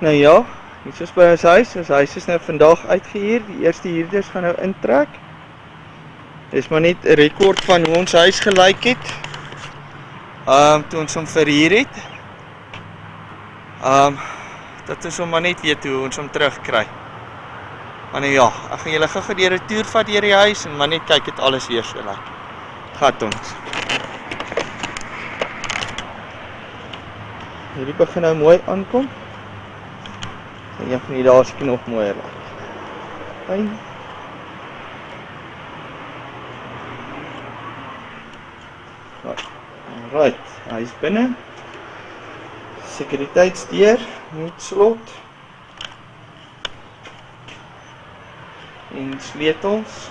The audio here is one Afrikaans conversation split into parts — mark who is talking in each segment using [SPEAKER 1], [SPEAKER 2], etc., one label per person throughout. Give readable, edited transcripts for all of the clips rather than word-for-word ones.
[SPEAKER 1] Nou ja, hier is by ons huis is nou vandag uitgehuur, die eerste huurders gaan nou intrek. Dis maar net 'n rekord van hoe ons huis gelyk het. Toe ons hom verhuur het. Dat ons hom maar net weet hoe ons hom terugkry. Maar nou ja, ek gaan julle gou deur 'n toer vat deur die huis en maar net kyk het alles weer so lyk. Gat ons. Hierdie begin nou mooi aankom. En een van die daar seker nog mooier lyk. Fyn. Alright, hy is binne. Sekuriteitsdeur, met slot. En sleutels.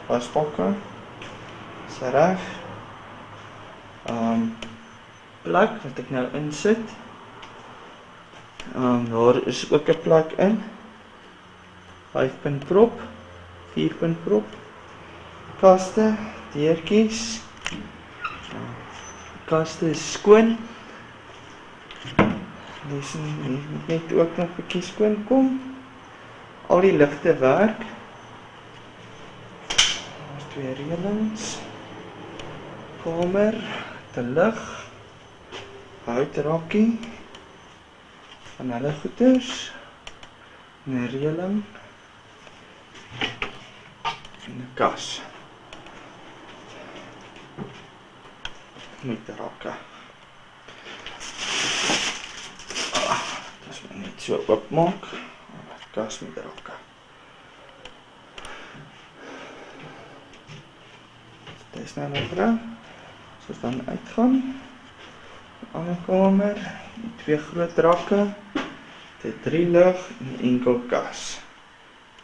[SPEAKER 1] Wasbakke. Is reg. Plek wat ek nou insit. Daar is ook 'n plek in. 5-punt prop, 4-punt prop. Kaste, deurtjies. Kaste is skoon. Dis net ook nog 'n bietjie skoon kom. Al die ligte werk. Daar's 2 reëlings. Kamer, te lig. Houtrakkie. Van hulle goeders. 'n reëling. En 'n kas. Met rakke. Dis net so oopmaak. Kas met rakke. Dit is nou nog reg. So dan uitgaan. Ander kamer, 2 groot rakke, 3 lig en 'n enkel kas.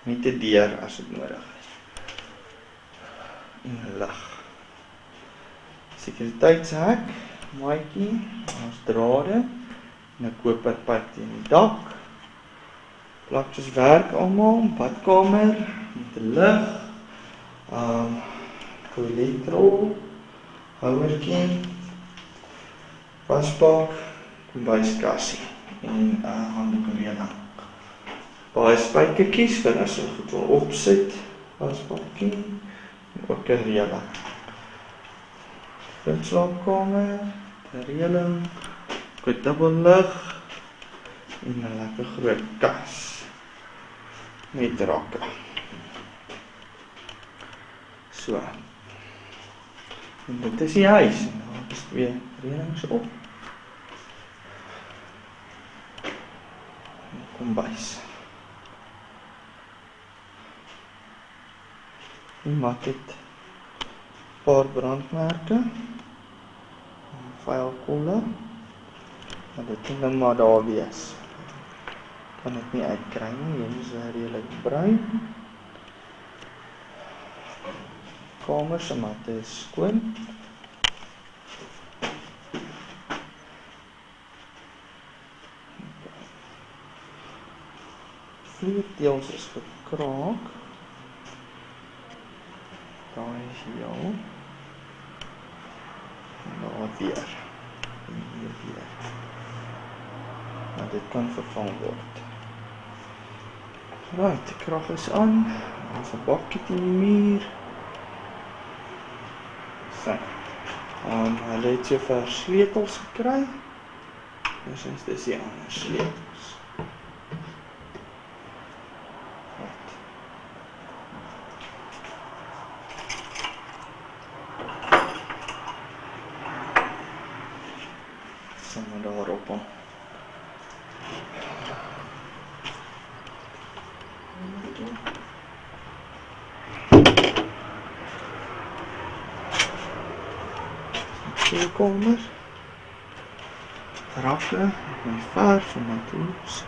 [SPEAKER 1] Met 'n deur as dit nodig is. En 'n lig. Sekuriteitshek, maatjie, ons drade, en 'n koperpyp teen die dak. Plakkies werk almal, badkamer, met 'n lig, toiletrol, houertjie, wasbak, kombuiskassie en handdoekreëling. Baie spykertjies vir as jy goed wil opsit, wasbakkie, en ook 'n reëling. Slaapkamer, 'n reëling, 'n dubbellig en 'n lekker groot kas met rakke. So. En dit is die huis. En daar is 2 reëlings op. En kombuis. Die mat het 'n paar brandmerke. Vuilkolle. Maar dit kan dan maar daar wees. Kan dit nie uitkry nie, hier is redelik bruin. Kamer se matte is skoon. Vloerdeels is gekraak. Daar is jou. En daar weer. En hier weer. Maar dit kan vervang word. Right, die krag is aan. Ons 'n bakkie teen die muur. So. Hulle het sover sleutels gekry. Dus dis die ander sleutels. Sommer daarop aan. Kamer. Rakke, my verf en my tools.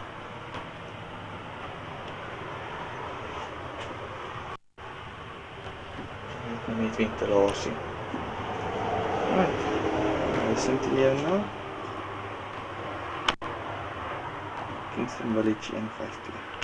[SPEAKER 1] Met ventilasie. Right. Ventileer nou. Kingston Village 152.